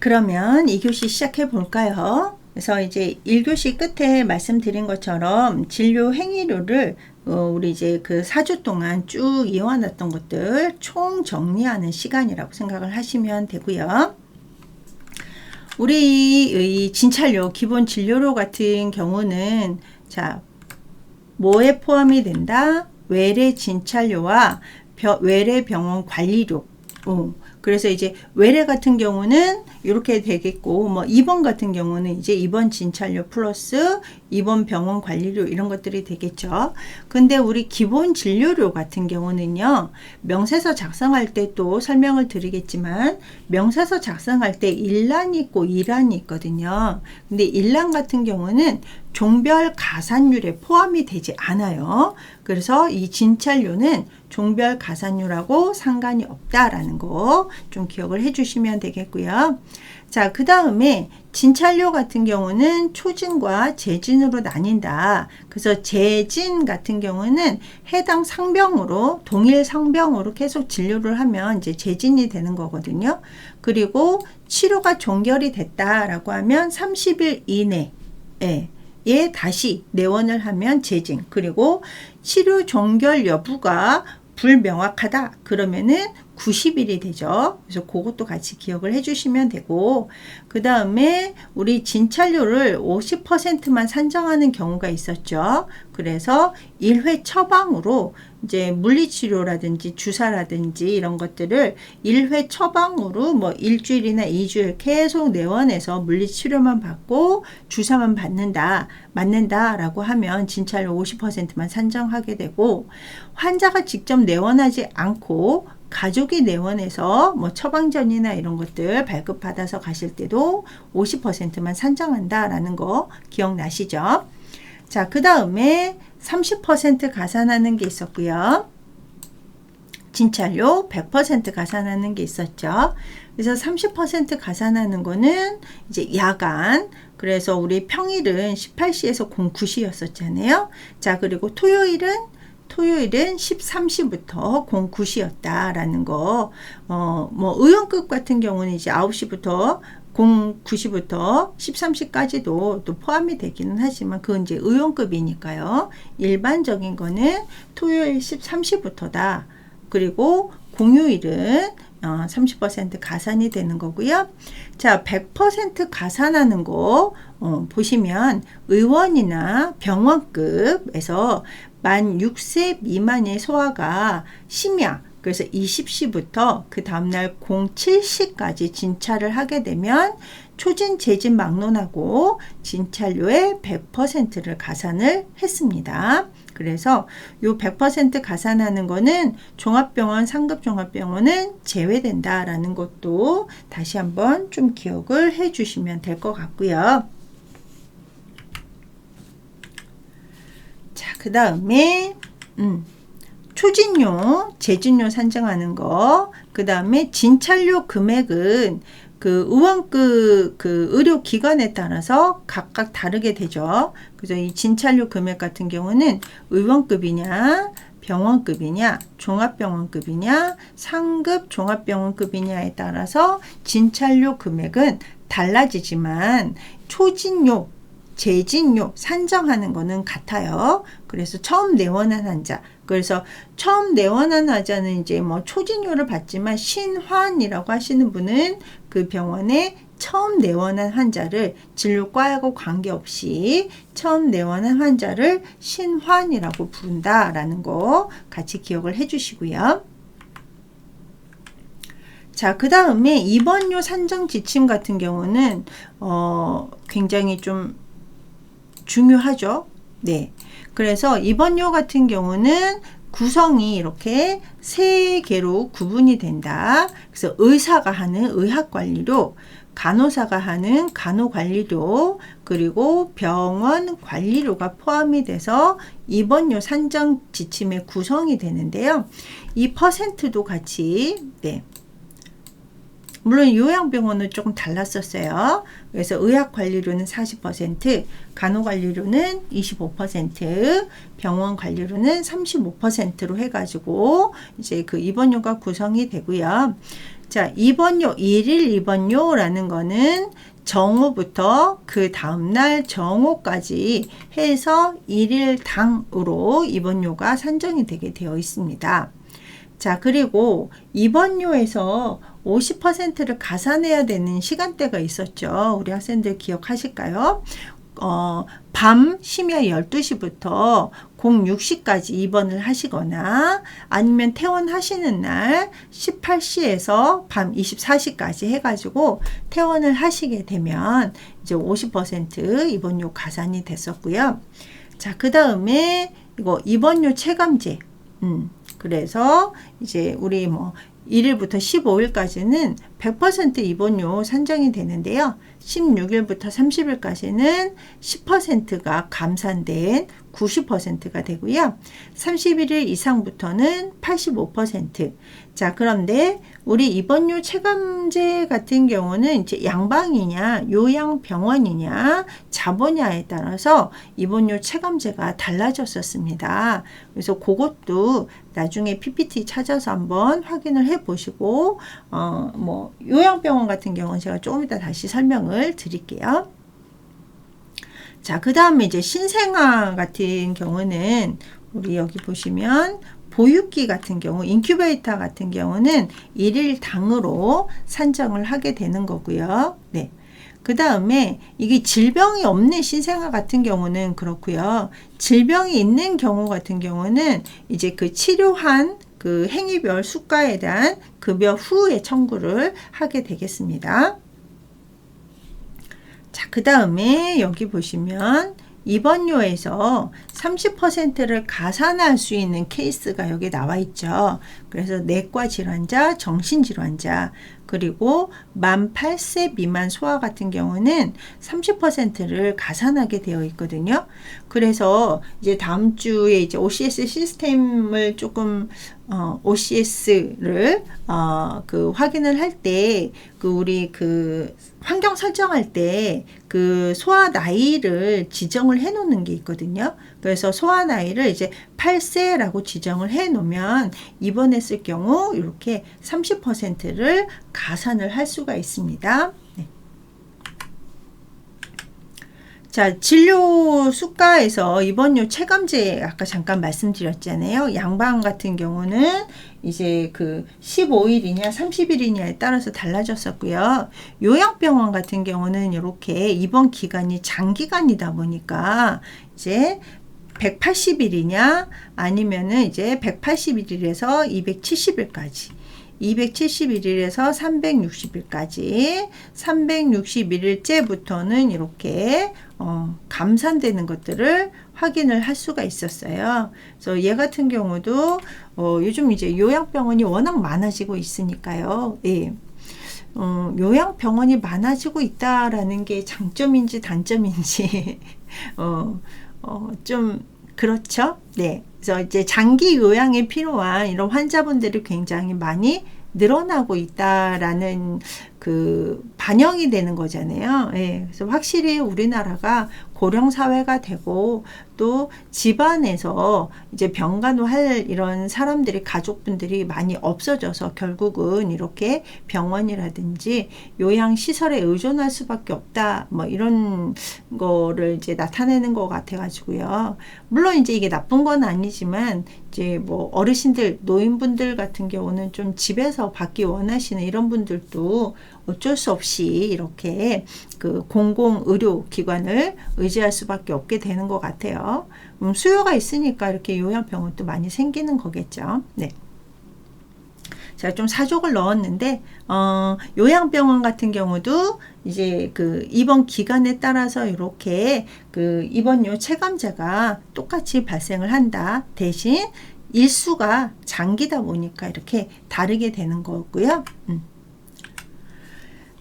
그러면 2교시 시작해 볼까요? 그래서 이제 1교시 끝에 말씀드린 것처럼 진료 행위료를 우리 이제 그 4주 동안 쭉 이어왔던 것들 총 정리하는 시간이라고 생각을 하시면 되고요. 우리 진찰료, 기본 진료료 같은 경우는 자, 뭐에 포함이 된다? 외래 진찰료와 외래 병원 관리료. 그래서 이제 외래 같은 경우는 이렇게 되겠고, 뭐 입원 같은 경우는 이제 입원 진찰료 플러스 입원 병원 관리료 이런 것들이 되겠죠. 근데 우리 기본 진료료 같은 경우는요, 명세서 작성할 때 또 설명을 드리겠지만, 명세서 작성할 때 1란이 있고 2란이 있거든요. 근데 1란 같은 경우는 종별 가산율에 포함이 되지 않아요. 그래서 이 진찰료는 종별 가산율하고 상관이 없다라는 거 좀 기억을 해 주시면 되겠고요. 자, 그 다음에 진찰료 같은 경우는 초진과 재진으로 나뉜다. 그래서 재진 같은 경우는 해당 상병으로 동일 상병으로 계속 진료를 하면 이제 재진이 되는 거거든요. 그리고 치료가 종결이 됐다라고 하면 30일 이내에 다시 내원을 하면 재진, 그리고 치료 종결 여부가 불명확하다 그러면은 90일이 되죠. 그래서 그것도 같이 기억을 해 주시면 되고, 그 다음에 우리 진찰료를 50%만 산정하는 경우가 있었죠. 그래서 1회 처방으로 이제 물리치료라든지 주사라든지 이런 것들을 1회 처방으로 뭐 일주일이나 2주일 계속 내원해서 물리치료만 받고 주사만 맞는다라고 하면 진찰료 50%만 산정하게 되고, 환자가 직접 내원하지 않고 가족이 내원해서 뭐 처방전이나 이런 것들 발급받아서 가실 때도 50%만 산정한다라는 거 기억나시죠? 자, 그 다음에 30% 가산하는 게 있었고요. 진찰료 100% 가산하는 게 있었죠. 그래서 30% 가산하는 거는 이제 야간, 그래서 우리 평일은 18시에서 09시였었잖아요. 자, 그리고 토요일은 13시부터 09시였다라는 거. 뭐 의원급 같은 경우는 이제 9시부터 09시부터 13시까지도 또 포함이 되기는 하지만 그건 이제 의원급이니까요. 일반적인 거는 토요일 13시부터다. 그리고 공휴일은 30% 가산이 되는 거고요. 자, 100% 가산하는 거 보시면 의원이나 병원급에서 만 6세 미만의 소아가 심야, 그래서 20시부터 그 다음날 07시까지 진찰을 하게 되면 초진, 재진 막론하고 진찰료의 100%를 가산을 했습니다. 그래서 요 100% 가산하는 거는 종합병원, 상급 종합병원은 제외된다라는 것도 다시 한번 좀 기억을 해 주시면 될 것 같고요. 자, 그 다음에 초진료, 재진료 산정하는 거, 그 다음에 진찰료 금액은 그 의원급 그 의료기관에 따라서 각각 다르게 되죠. 그래서 이 진찰료 금액 같은 경우는 의원급이냐, 병원급이냐, 종합병원급이냐, 상급 종합병원급이냐에 따라서 진찰료 금액은 달라지지만 초진료, 재진료 산정하는 거는 같아요. 그래서 처음 내원한 환자, 그래서 처음 내원한 환자는 이제 뭐 초진료를 받지만 신환이라고 하시는 분은 그 병원에 처음 내원한 환자를 진료과하고 관계없이 처음 내원한 환자를 신환이라고 부른다라는 거 같이 기억을 해 주시고요. 자, 그 다음에 입원료 산정 지침 같은 경우는 굉장히 좀 중요하죠. 네. 그래서 입원료 같은 경우는 구성이 이렇게 세 개로 구분이 된다. 그래서 의사가 하는 의학관리료, 간호사가 하는 간호관리료, 그리고 병원 관리료가 포함이 돼서 입원료 산정 지침의 구성이 되는데요. 이 퍼센트도 같이 물론 요양병원은 조금 달랐었어요. 그래서 의학관리료는 40%, 간호관리료는 25%, 병원관리료는 35%로 해가지고 이제 그 입원료가 구성이 되고요. 자, 입원료, 일일 입원료라는 거는 정오부터 그 다음날 정오까지 해서 일일당으로 입원료가 산정이 되게 되어 있습니다. 자, 그리고 입원료에서 50%를 가산해야 되는 시간대가 있었죠. 우리 학생들 기억하실까요? 밤 심야 12시부터 06시까지 입원을 하시거나 아니면 퇴원하시는 날 18시에서 밤 24시까지 해가지고 퇴원을 하시게 되면 이제 50% 입원료 가산이 됐었고요. 자, 그 다음에 이거 입원료 체감제. 그래서 이제 우리 뭐 1일부터 15일까지는 100% 입원료 산정이 되는데요. 16일부터 30일까지는 10%가 감산된 90%가 되고요. 31일 이상부터는 85%. 자, 그런데 우리 입원료 체감제 같은 경우는 이제 양방이냐, 요양병원이냐, 자보냐에 따라서 입원료 체감제가 달라졌었습니다. 그래서 그것도 나중에 PPT 찾아서 한번 확인을 해 보시고, 뭐, 요양병원 같은 경우는 제가 조금 이따 다시 설명을 드릴게요. 자, 그 다음에 이제 신생아 같은 경우는 우리 여기 보시면 보육기 같은 경우, 인큐베이터 같은 경우는 일일당으로 산정을 하게 되는 거고요. 네. 그 다음에 이게 질병이 없는 신생아 같은 경우는 그렇고요. 질병이 있는 경우 같은 경우는 이제 그 치료한 그 행위별 수가에 대한 급여 후에 청구를 하게 되겠습니다. 자, 그 다음에 여기 보시면 입원료에서 30%를 가산할 수 있는 케이스가 여기 나와 있죠. 그래서 내과 질환자, 정신질환자, 그리고 만 8세 미만 소아 같은 경우는 30%를 가산하게 되어 있거든요. 그래서 이제 다음 주에 이제 OCS 시스템을 조금 OCS를 그 확인을 할 때 그 우리 그 환경 설정할 때 그 소아 나이를 지정을 해 놓는 게 있거든요. 그래서 소아 나이를 이제 8세라고 지정을 해 놓으면 입원했을 경우 이렇게 30%를 가산을 할 수가 있습니다. 네. 자, 진료 수가에서 입원료 체감제 아까 잠깐 말씀드렸잖아요. 양방 같은 경우는 이제 그 15일이냐 30일이냐에 따라서 달라졌었고요. 요양병원 같은 경우는 이렇게 입원 기간이 장기간이다 보니까 이제 180일이냐 아니면은 이제 180일에서 270일까지 271일에서 360일까지 361일째부터는 이렇게 감산되는 것들을 확인을 할 수가 있었어요. 그래서 얘 같은 경우도 요즘 이제 요양병원이 워낙 많아지고 있으니까요. 예. 요양병원이 많아지고 있다라는 게 장점인지 단점인지 좀 그렇죠. 네. 그래서 이제 장기 요양에 필요한 이런 환자분들이 굉장히 많이 늘어나고 있다라는 그 반영이 되는 거잖아요. 예. 그래서 확실히 우리나라가 고령 사회가 되고 또 집안에서 이제 병간호할 이런 사람들이 가족분들이 많이 없어져서 결국은 이렇게 병원이라든지 요양시설에 의존할 수밖에 없다 뭐 이런 거를 이제 나타내는 것 같아 가지고요. 물론 이제 이게 나쁜 건 아니지만 이제 뭐 어르신들 노인분들 같은 경우는 좀 집에서 받기 원하시는 이런 분들도 어쩔 수 없이 이렇게 그 공공의료기관을 의지할 수밖에 없게 되는 것 같아요. 수요가 있으니까 이렇게 요양병원도 많이 생기는 거겠죠. 네. 제가 좀 사족을 넣었는데 요양병원 같은 경우도 이제 그 입원 기간에 따라서 이렇게 그 입원료 체감제가 똑같이 발생을 한다. 대신 일수가 장기다 보니까 이렇게 다르게 되는 거고요.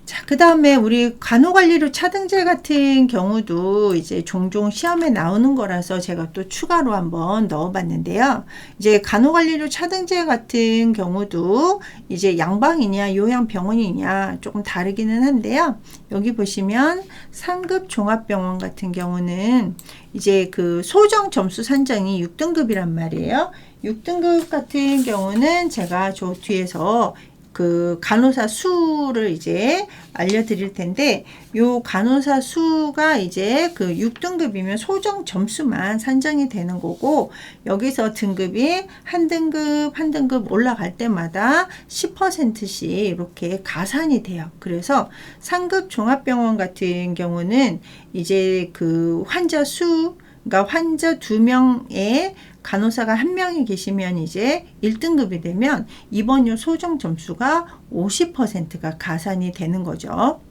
자, 그 다음에 우리 간호관리료 차등제 같은 경우도 이제 종종 시험에 나오는 거라서 제가 또 추가로 한번 넣어봤는데요. 이제 간호관리료 차등제 같은 경우도 이제 양방이냐 요양병원이냐 조금 다르기는 한데요. 여기 보시면 상급 종합병원 같은 경우는 이제 그 소정 점수 산정이 6등급이란 말이에요. 6등급 같은 경우는 제가 저 뒤에서 그 간호사 수를 이제 알려드릴 텐데, 요 간호사 수가 이제 그 6등급이면 소정 점수만 산정이 되는 거고, 여기서 등급이 한 등급 올라갈 때마다 10%씩 이렇게 가산이 돼요. 그래서 상급 종합병원 같은 경우는 이제 그 환자 수, 그러니까 환자 2명에 간호사가 1명이 계시면 이제 1등급이 되면 입원료 소정 점수가 50%가 가산이 되는 거죠.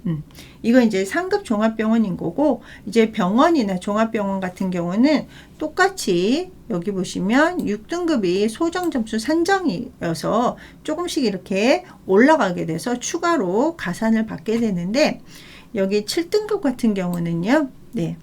이건 이제 상급 종합병원인 거고, 이제 병원이나 종합병원 같은 경우는 똑같이 여기 보시면 6등급이 소정 점수 산정이어서 조금씩 이렇게 올라가게 돼서 추가로 가산을 받게 되는데, 여기 7등급 같은 경우는요, 네.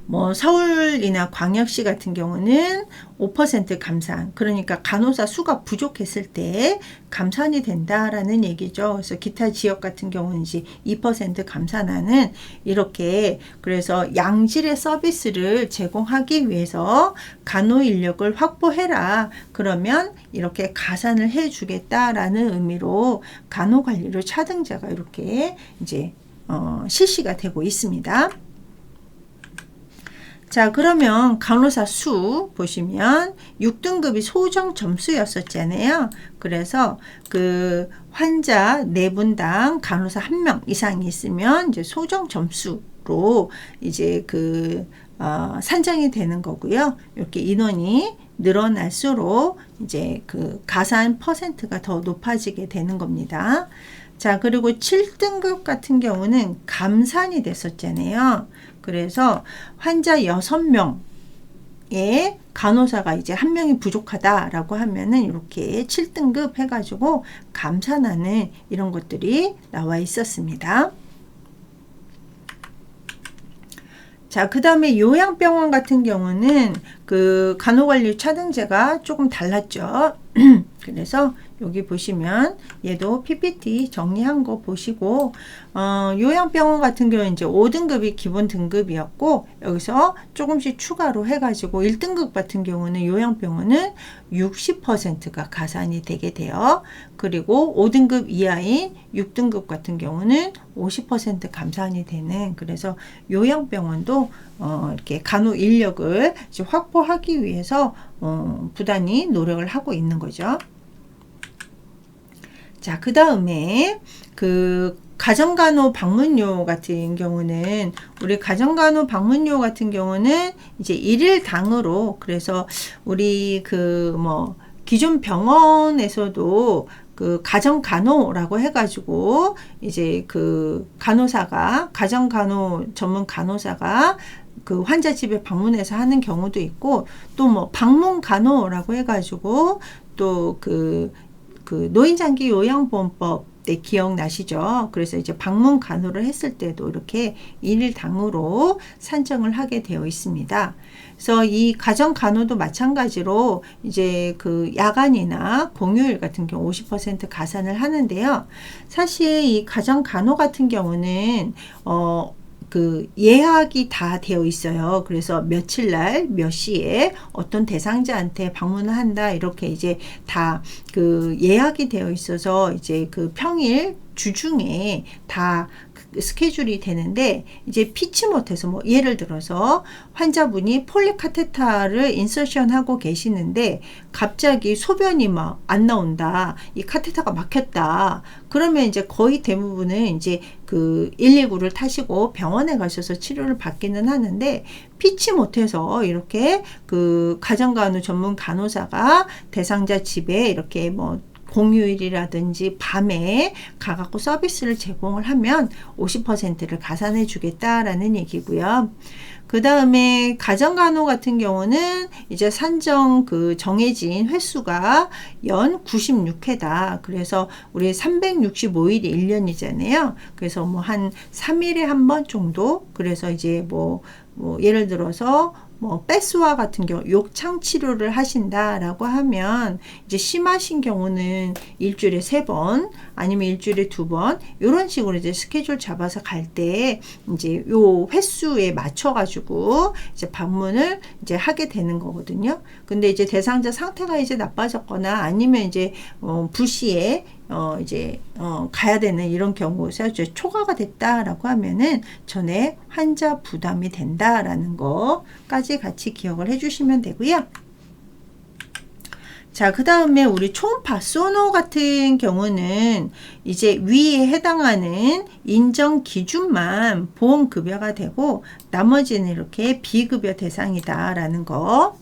뭐 서울이나 광역시 같은 경우는 5% 감산, 그러니까 간호사 수가 부족했을 때 감산이 된다라는 얘기죠. 그래서 기타 지역 같은 경우는 이제 2% 감산하는, 이렇게 그래서 양질의 서비스를 제공하기 위해서 간호 인력을 확보해라, 그러면 이렇게 가산을 해주겠다라는 의미로 간호관리료 차등제가 이렇게 이제 실시가 되고 있습니다. 자, 그러면 간호사 수 보시면 6등급이 소정 점수였었잖아요. 그래서 그 환자 4분당 간호사 1명 이상이 있으면 이제 소정 점수로 이제 그 산정이 되는 거고요. 이렇게 인원이 늘어날수록 이제 그 가산 퍼센트가 더 높아지게 되는 겁니다. 자, 그리고 7등급 같은 경우는 감산이 됐었잖아요. 그래서 환자 6명에 간호사가 이제 1명이 부족하다라고 하면은 이렇게 7등급 해가지고 감산하는 이런 것들이 나와 있었습니다. 자, 그 다음에 요양병원 같은 경우는 그 간호관리 차등제가 조금 달랐죠. 그래서 여기 보시면 얘도 PPT 정리한 거 보시고, 요양병원 같은 경우는 이제 5등급이 기본 등급이었고, 여기서 조금씩 추가로 해가지고 1등급 같은 경우는 요양병원은 60%가 가산이 되게 돼요. 그리고 5등급 이하인 6등급 같은 경우는 50% 감산이 되는, 그래서 요양병원도 이렇게 간호 인력을 이제 확보하기 위해서 부단히 노력을 하고 있는 거죠. 자, 그 다음에 그 가정간호 방문료 같은 경우는, 우리 가정간호 방문료 같은 경우는 이제 1일당으로, 그래서 우리 그 뭐 기존 병원에서도 그 가정간호라고 해가지고 이제 그 간호사가, 가정간호 전문 간호사가 그 환자 집에 방문해서 하는 경우도 있고, 또 뭐 방문간호라고 해가지고 또 그 노인장기 요양보험법 때 기억나시죠? 그래서 이제 방문 간호를 했을 때도 이렇게 1일당으로 산정을 하게 되어 있습니다. 그래서 이 가정 간호도 마찬가지로 이제 그 야간이나 공휴일 같은 경우 50% 가산을 하는데요. 사실 이 가정 간호 같은 경우는 그 예약이 다 되어 있어요. 그래서 며칠 날 몇 시에 어떤 대상자한테 방문을 한다, 이렇게 이제 다 그 예약이 되어 있어서 이제 그 평일 주중에 다 스케줄이 되는데, 이제 피치 못해서 뭐 예를 들어서 환자분이 폴리카테터를 인서션하고 계시는데 갑자기 소변이 막 안 나온다, 이 카테터가 막혔다, 그러면 이제 거의 대부분은 이제 그 119를 타시고 병원에 가셔서 치료를 받기는 하는데, 피치 못해서 이렇게 그 가정간호 전문 간호사가 대상자 집에 이렇게 뭐 공휴일이라든지 밤에 가갖고 서비스를 제공을 하면 50%를 가산해 주겠다라는 얘기고요. 그 다음에 가정간호 같은 경우는 이제 산정 그 정해진 횟수가 연 96회다. 그래서 우리 365일이 1년이잖아요. 그래서 뭐 한 3일에 한 번 정도. 그래서 이제 뭐 예를 들어서 뭐 빼스와 같은 경우 욕창 치료를 하신다라고 하면 이제 심하신 경우는 일주일에 3번 아니면 일주일에 2번 이런 식으로 이제 스케줄 잡아서 갈 때 이제 요 횟수에 맞춰 가지고 이제 방문을 이제 하게 되는 거거든요. 근데 이제 대상자 상태가 이제 나빠졌거나 아니면 이제 부시에 가야 되는 이런 경우에서 이제 초과가 됐다라고 하면은 전에 환자 부담이 된다라는 거까지 같이 기억을 해주시면 되고요. 자, 그 다음에 우리 초음파 소노 같은 경우는 이제 위에 해당하는 인정 기준만 보험급여가 되고 나머지는 이렇게 비급여 대상이다라는 거.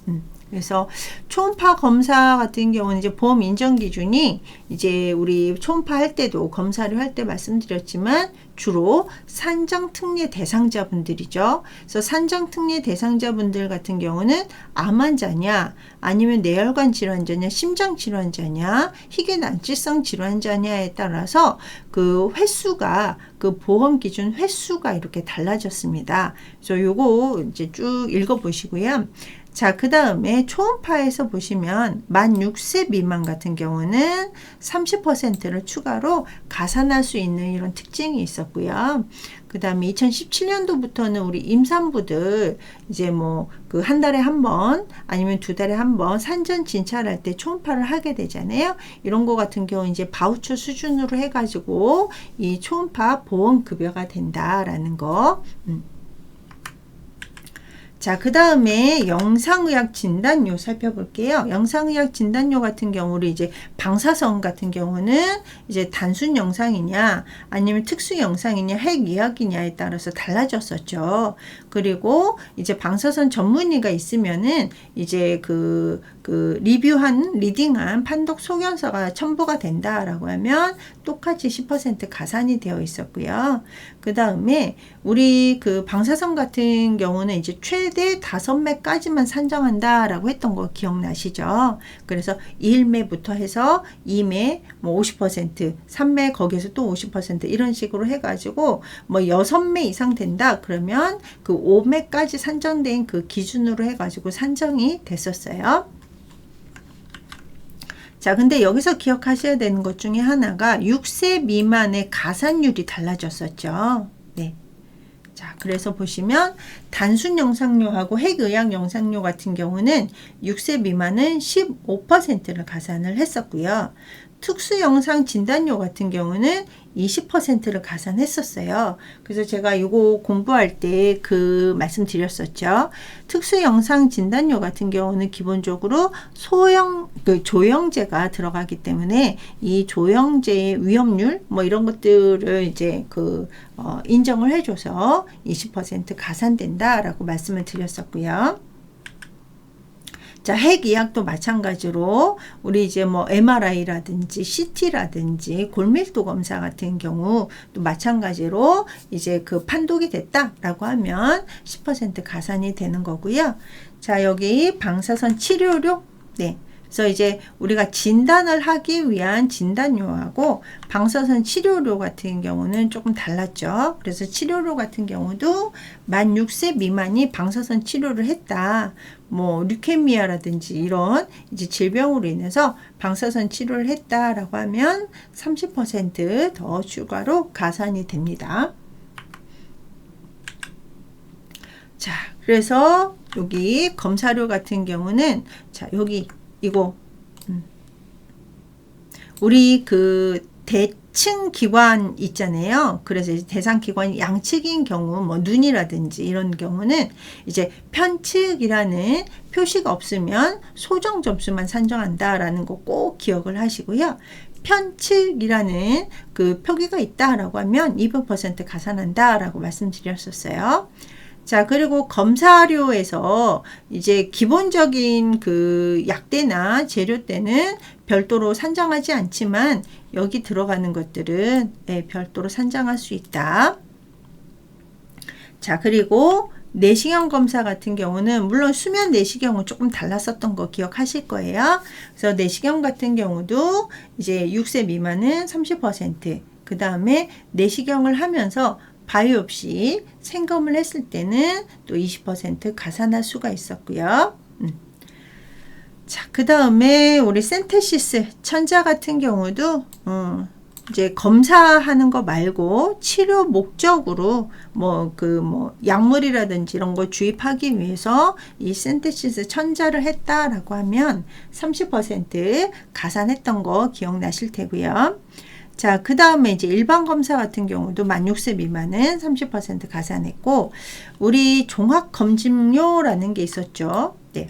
그래서 초음파 검사 같은 경우는 이제 보험 인정 기준이 이제 우리 초음파 할 때도 검사를 할 때 말씀드렸지만 주로 산정 특례 대상자분들이죠. 그래서 산정 특례 대상자분들 같은 경우는 암 환자냐 아니면 뇌혈관 질환자냐 심장 질환자냐 희귀난치성 질환자냐에 따라서 그 횟수가 그 보험 기준 횟수가 이렇게 달라졌습니다. 그래서 요거 이제 쭉 읽어 보시고요. 자, 그 다음에 초음파에서 보시면 만 6세 미만 같은 경우는 30%를 추가로 가산할 수 있는 이런 특징이 있었고요. 그 다음에 2017년도부터는 우리 임산부들 이제 뭐 그 한 달에 한 번 아니면 2달에 한 번 산전 진찰할 때 초음파를 하게 되잖아요. 이런 거 같은 경우 이제 바우처 수준으로 해가지고 이 초음파 보험 급여가 된다라는 거. 자, 그 다음에 영상의학 진단료 살펴볼게요. 영상의학 진단료 같은 경우를 이제 방사선 같은 경우는 이제 단순 영상이냐 아니면 특수 영상이냐 핵의학이냐에 따라서 달라졌었죠. 그리고 이제 방사선 전문의가 있으면은 이제 리딩한 판독 소견서가 첨부가 된다라고 하면 똑같이 10% 가산이 되어 있었고요. 그 다음에 우리 그 방사선 같은 경우는 이제 최대 5매까지만 산정한다라고 했던 거 기억나시죠? 그래서 1매부터 해서 2매 뭐 50%, 3매 거기에서 또 50% 이런 식으로 해가지고 뭐 6매 이상 된다 그러면 그 5매까지 산정된 그 기준으로 해가지고 산정이 됐었어요. 자, 근데 여기서 기억하셔야 되는 것 중에 하나가 6세 미만의 가산율이 달라졌었죠. 네. 자, 그래서 보시면 단순 영상료하고 핵의학 영상료 같은 경우는 6세 미만은 15%를 가산을 했었고요. 특수 영상 진단료 같은 경우는 20%를 가산했었어요. 그래서 제가 이거 공부할 때 그 말씀드렸었죠. 특수 영상 진단료 같은 경우는 기본적으로 조영제가 들어가기 때문에 이 조영제의 위험률 뭐 이런 것들을 이제 인정을 해줘서 20% 가산된다라고 말씀을 드렸었고요. 자, 핵의학도 마찬가지로 우리 이제 뭐 MRI라든지 CT라든지 골밀도 검사 같은 경우 또 마찬가지로 이제 그 판독이 됐다라고 하면 10% 가산이 되는 거고요. 자, 여기 방사선 치료료, 네. 그래서 이제 우리가 진단을 하기 위한 진단료하고 방사선 치료료 같은 경우는 조금 달랐죠. 그래서 치료료 같은 경우도 만 6세 미만이 방사선 치료를 했다. 뭐 류케미아라든지 이런 이제 질병으로 인해서 방사선 치료를 했다라고 하면 30% 더 추가로 가산이 됩니다. 자, 그래서 여기 검사료 같은 경우는 자, 여기 이거 우리 그 대칭 기관 있잖아요. 그래서 대상 기관이 양측인 경우 뭐 눈이라든지 이런 경우는 이제 편측이라는 표시가 없으면 소정 점수만 산정한다라는 거 꼭 기억을 하시고요. 편측이라는 그 표기가 있다라고 하면 200% 가산한다라고 말씀드렸었어요. 자, 그리고 검사료에서 이제 기본적인 그 약대나 재료대는 별도로 산정하지 않지만 여기 들어가는 것들은 별도로 산정할 수 있다. 자, 그리고 내시경 검사 같은 경우는 물론 수면 내시경은 조금 달랐었던 거 기억하실 거예요. 그래서 내시경 같은 경우도 이제 6세 미만은 30%, 그 다음에 내시경을 하면서 바이옵시 생검을 했을 때는 또 20% 가산할 수가 있었고요. 자, 그 다음에 우리 센테시스 천자 같은 경우도 이제 검사하는 거 말고 치료 목적으로 약물이라든지 이런 거 주입하기 위해서 이 센테시스 천자를 했다라고 하면 30% 가산했던 거 기억나실 테고요. 자, 그 다음에 이제 일반 검사 같은 경우도 만 6세 미만은 30% 가산했고, 우리 종합검진료라는 게 있었죠. 네.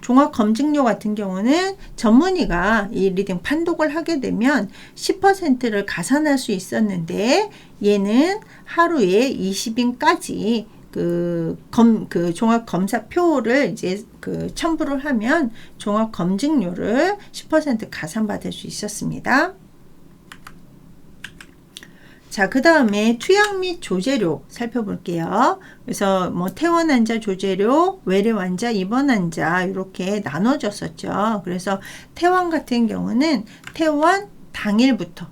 종합검진료 같은 경우는 전문의가 이 리딩 판독을 하게 되면 10%를 가산할 수 있었는데, 얘는 하루에 20인까지 그 종합검사표를 이제 첨부를 하면 종합검진료를 10% 가산받을 수 있었습니다. 자, 그 다음에 투약 및 조제료 살펴볼게요. 그래서 퇴원 환자 조제료, 외래 환자, 입원 환자 이렇게 나눠졌었죠. 그래서 퇴원 같은 경우는 퇴원 당일부터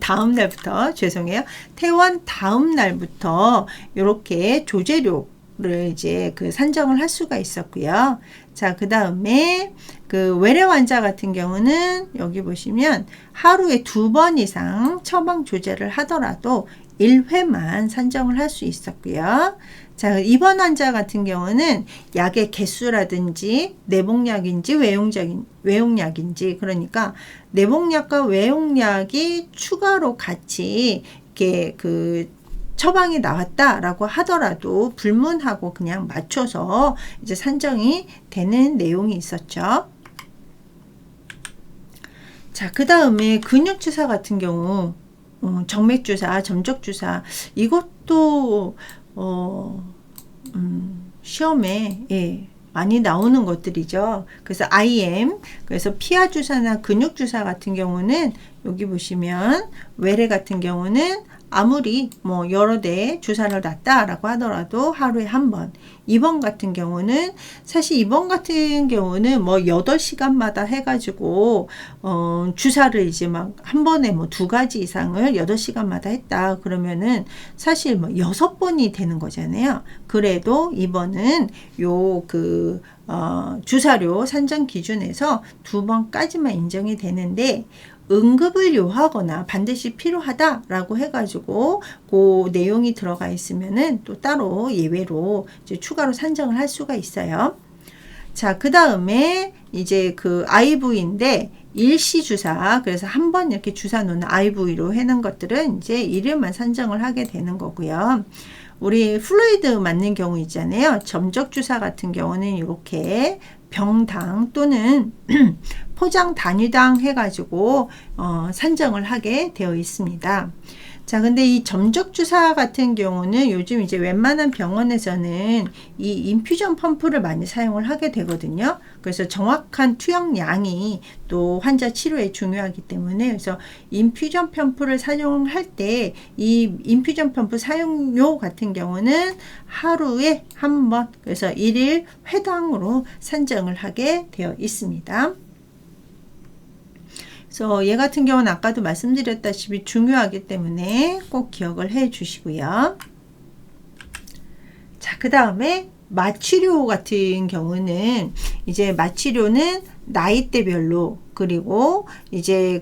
다음 날부터 죄송해요. 퇴원 다음 날부터 이렇게 조제료를 이제 산정을 할 수가 있었고요. 자, 그 다음에 외래 환자 같은 경우는 여기 보시면 하루에 2번 이상 처방 조제를 하더라도 1회만 산정을 할 수 있었고요. 자, 입원 환자 같은 경우는 약의 개수라든지 내복약인지 외용약인지, 그러니까 내복약과 외용약이 추가로 같이 이렇게 처방이 나왔다라고 하더라도 불문하고 그냥 맞춰서 이제 산정이 되는 내용이 있었죠. 자, 그 다음에 근육주사 같은 경우, 정맥주사, 점적주사, 이것도 시험에 많이 나오는 것들이죠. 그래서 IM, 그래서 피하주사나 근육주사 같은 경우는 여기 보시면 외래 같은 경우는 아무리 여러 대 주사를 놨다라고 하더라도 하루에 한 번. 입원 같은 경우는 사실 입원 같은 경우는 8시간마다 해가지고 주사를 이제 한 번에 2가지 이상을 8시간마다 했다 그러면은 사실 6번이 되는 거잖아요. 그래도 입원은 주사료 산정 기준에서 2번까지만 인정이 되는데, 응급을 요하거나 반드시 필요하다라고 해가지고 그 내용이 들어가 있으면은 또 따로 예외로 이제 추가로 산정을 할 수가 있어요. 자, 그 다음에 이제 IV인데 일시 주사, 그래서 한 번 이렇게 주사 놓는 IV로 해놓은 것들은 이제 일일만 산정을 하게 되는 거고요. 우리 플루이드 맞는 경우 있잖아요. 점적 주사 같은 경우는 이렇게 병당 또는 포장 단위당 해가지고 산정을 하게 되어 있습니다. 자, 근데 이 점적 주사 같은 경우는 요즘 이제 웬만한 병원에서는 이 인퓨전 펌프를 많이 사용을 하게 되거든요. 그래서 정확한 투여량이 또 환자 치료에 중요하기 때문에, 그래서 인퓨전 펌프를 사용할 때 이 인퓨전 펌프 사용료 같은 경우는 하루에 한 번, 그래서 1일 회당으로 산정을 하게 되어 있습니다. 그래서 얘 같은 경우는 아까도 말씀드렸다시피 중요하기 때문에 꼭 기억을 해 주시고요. 자, 그 다음에 마취료 같은 경우는 이제 마취료는 나이대별로, 그리고 이제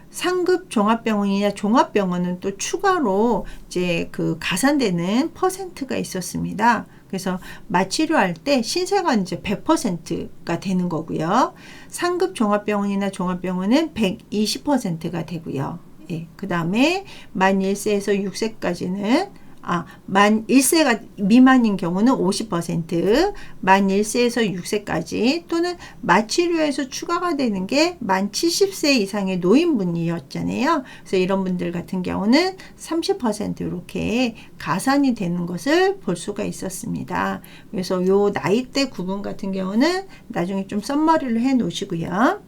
상급 종합병원이나 종합병원은 또 추가로 이제 가산되는 퍼센트가 있었습니다. 그래서 마취료 할 때 신생아는 이제 100%가 되는 거고요. 상급 종합병원이나 종합병원은 120%가 되고요. 예, 그 다음에 만 1세에서 6세까지는 만 1세가 미만인 경우는 50%, 만 1세에서 6세까지 또는 마취료에서 추가가 되는 게 만 70세 이상의 노인분이었잖아요. 그래서 이런 분들 같은 경우는 30% 이렇게 가산이 되는 것을 볼 수가 있었습니다. 그래서 요 나이대 구분 같은 경우는 나중에 좀 썸머리를 해 놓으시고요.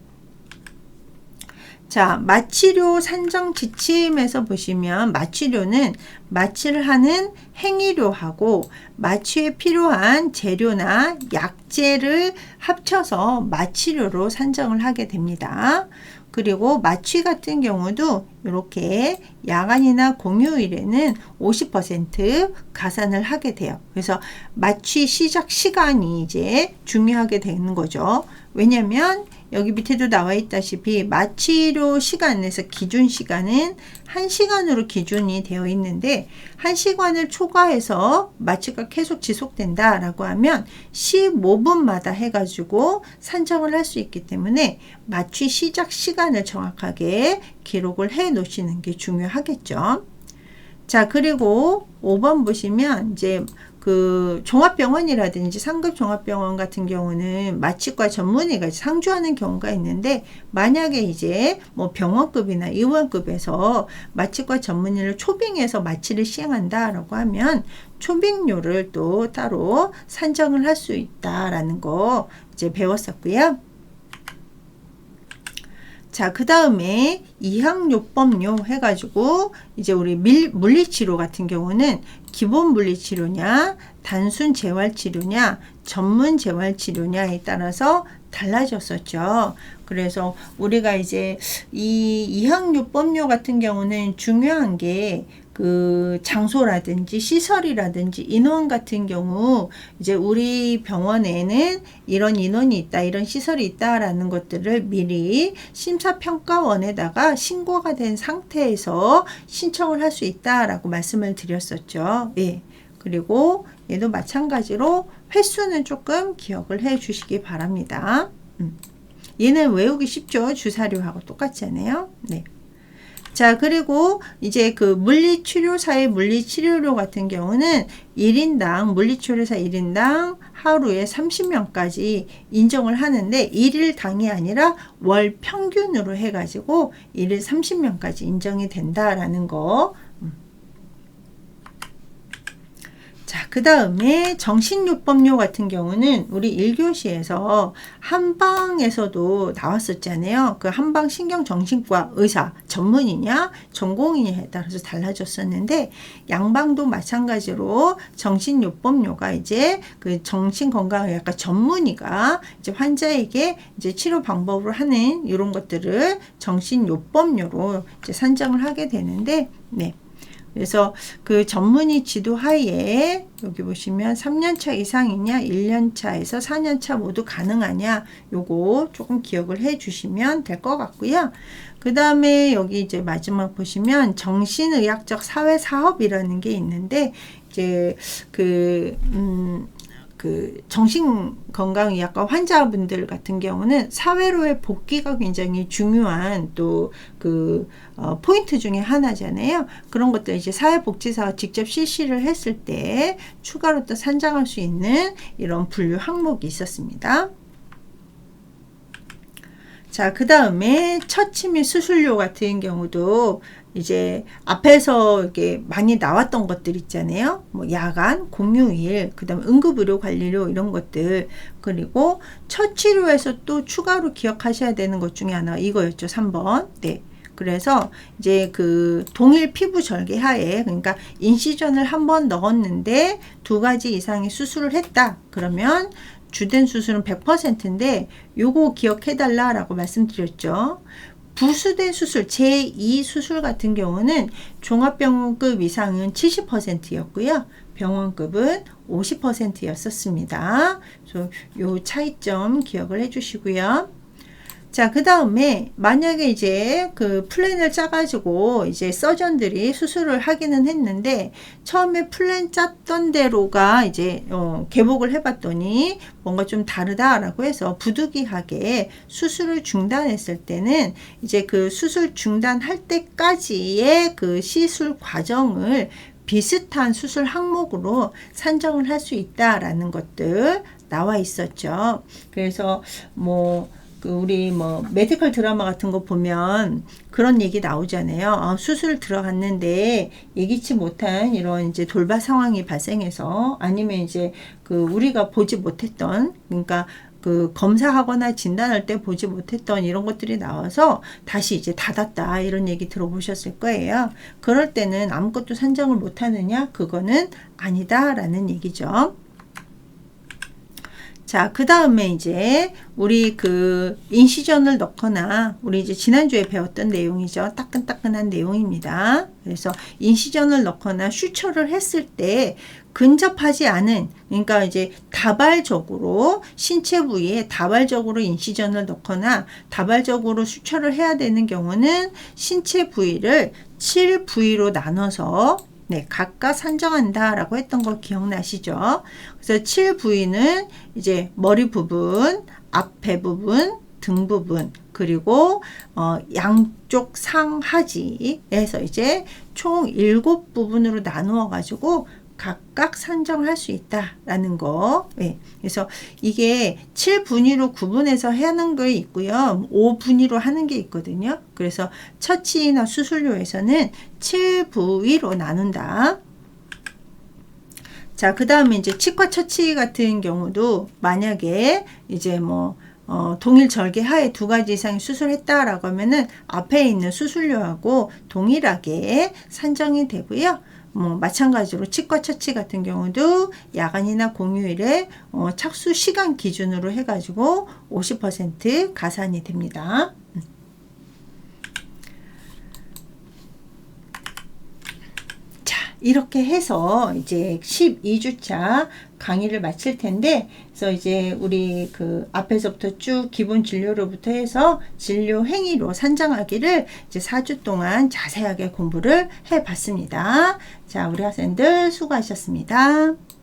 자, 마취료 산정 지침에서 보시면 마취료는 마취를 하는 행위료하고 마취에 필요한 재료나 약재를 합쳐서 마취료로 산정을 하게 됩니다. 그리고 마취 같은 경우도 이렇게 야간이나 공휴일에는 50% 가산을 하게 돼요. 그래서 마취 시작 시간이 이제 중요하게 되는 거죠. 왜냐면 여기 밑에도 나와 있다시피 마취료 시간에서 기준 시간은 1시간으로 기준이 되어 있는데 1시간을 초과해서 마취가 계속 지속된다 라고 하면 15분마다 해가지고 산정을 할 수 있기 때문에 마취 시작 시간을 정확하게 기록을 해 놓으시는 게 중요하겠죠. 자, 그리고 5번 보시면 이제 그 종합병원이라든지 상급 종합병원 같은 경우는 마취과 전문의가 상주하는 경우가 있는데, 만약에 이제 뭐 병원급이나 의원급에서 마취과 전문의를 초빙해서 마취를 시행한다라고 하면 초빙료를 또 따로 산정을 할 수 있다라는 거 이제 배웠었고요. 자, 그 다음에 이항요법료 해가지고 이제 우리 물리치료 같은 경우는 기본 물리치료냐, 단순 재활치료냐, 전문 재활치료냐에 따라서 달라졌었죠. 그래서 우리가 이제 이 이항요법료 같은 경우는 중요한 게 그 장소라든지 시설이라든지 인원 같은 경우 이제 우리 병원에는 이런 인원이 있다, 이런 시설이 있다라는 것들을 미리 심사평가원에다가 신고가 된 상태에서 신청을 할 수 있다라고 말씀을 드렸었죠. 예. 그리고 얘도 마찬가지로 횟수는 조금 기억을 해 주시기 바랍니다. 얘는 외우기 쉽죠. 주사료하고 똑같잖아요. 네. 자, 그리고 이제 그 물리치료사의 물리치료료 같은 경우는 1인당, 물리치료사 1인당 하루에 30명까지 인정을 하는데, 1일당이 아니라 월 평균으로 해가지고 1일 30명까지 인정이 된다라는 거. 자, 그 다음에 정신요법료 같은 경우는 우리 1교시에서 한방에서도 나왔었잖아요. 그 한방 신경정신과 의사 전문이냐 전공이냐에 따라서 달라졌었는데, 양방도 마찬가지로 정신요법료가 이제 그 정신건강의학과 전문의가 이제 환자에게 이제 치료 방법을 하는 이런 것들을 정신요법료로 이제 산정을 하게 되는데, 네. 그래서 그 전문의 지도 하에 여기 보시면 3년차 이상이냐 1년차에서 4년차 모두 가능하냐, 요거 조금 기억을 해 주시면 될 것 같고요. 그 다음에 여기 이제 마지막 보시면 정신의학적 사회사업이라는 게 있는데, 이제 그 정신건강의학과 환자분들 같은 경우는 사회로의 복귀가 굉장히 중요한 또 포인트 중에 하나잖아요. 그런 것들 이제 사회복지사가 직접 실시를 했을 때 추가로 또 산정할 수 있는 이런 분류 항목이 있었습니다. 자, 그 다음에 처치 및 수술료 같은 경우도 이제 앞에서 이렇게 많이 나왔던 것들 있잖아요. 뭐 야간, 공휴일, 그 다음에 응급의료관리료 이런 것들, 그리고 처치료에서 또 추가로 기억하셔야 되는 것 중에 하나가 이거였죠. 3번. 네. 그래서 이제 그 동일 피부 절개 하에, 그러니까 인시전을 한 번 넣었는데 2가지 이상의 수술을 했다. 그러면 주된 수술은 100%인데 요거 기억해 달라라고 말씀드렸죠. 부수된 수술, 제2 수술 같은 경우는 종합병원급 이상은 70%였고요. 병원급은 50%였었습니다. 그래서 요 차이점 기억을 해 주시고요. 자, 그 다음에 만약에 이제 그 플랜을 짜가지고 이제 서전들이 수술을 하기는 했는데, 처음에 플랜 짰던 대로가 이제 개복을 해봤더니 뭔가 좀 다르다라고 해서 부득이하게 수술을 중단했을 때는 이제 그 수술 중단할 때까지의 그 시술 과정을 비슷한 수술 항목으로 산정을 할 수 있다라는 것들 나와 있었죠. 그래서 우리 메디컬 드라마 같은 거 보면 그런 얘기 나오잖아요. 수술 들어갔는데 예기치 못한 이런 이제 돌발 상황이 발생해서 아니면 이제 우리가 보지 못했던, 그러니까 검사하거나 진단할 때 보지 못했던 이런 것들이 나와서 다시 이제 닫았다, 이런 얘기 들어보셨을 거예요. 그럴 때는 아무것도 산정을 못하느냐? 그거는 아니다라는 얘기죠. 자, 그 다음에 이제 우리 인시전을 넣거나, 우리 이제 지난주에 배웠던 내용이죠. 따끈따끈한 내용입니다. 그래서 인시전을 넣거나 슈처를 했을 때 근접하지 않은, 그러니까 이제 다발적으로 신체 부위에 다발적으로 인시전을 넣거나 다발적으로 수처를 해야 되는 경우는 신체 부위를 7부위로 나눠서 각각 산정한다라고 했던 거 기억나시죠? 그래서 7부위는 이제 머리 부분, 앞에 부분, 등 부분, 그리고 양쪽 상하지에서 이제 총 7부분으로 나누어 가지고 각각 산정할 수 있다라는 거. 그래서 이게 7분위로 구분해서 하는 게 있고요. 5분위로 하는 게 있거든요. 그래서 처치나 수술료에서는 7부위로 나눈다. 자, 그 다음에 이제 치과 처치 같은 경우도 만약에 이제 동일 절개 하에 2가지 이상의 수술했다라고 하면은 앞에 있는 수술료하고 동일하게 산정이 되고요. 마찬가지로 치과 처치 같은 경우도 야간이나 공휴일에 착수 시간 기준으로 해가지고 50% 가산이 됩니다. 이렇게 해서 이제 12주차 강의를 마칠 텐데, 그래서 이제 우리 앞에서부터 쭉 기본 진료로부터 해서 진료 행위로 산정하기를 이제 4주 동안 자세하게 공부를 해 봤습니다. 자, 우리 학생들 수고하셨습니다.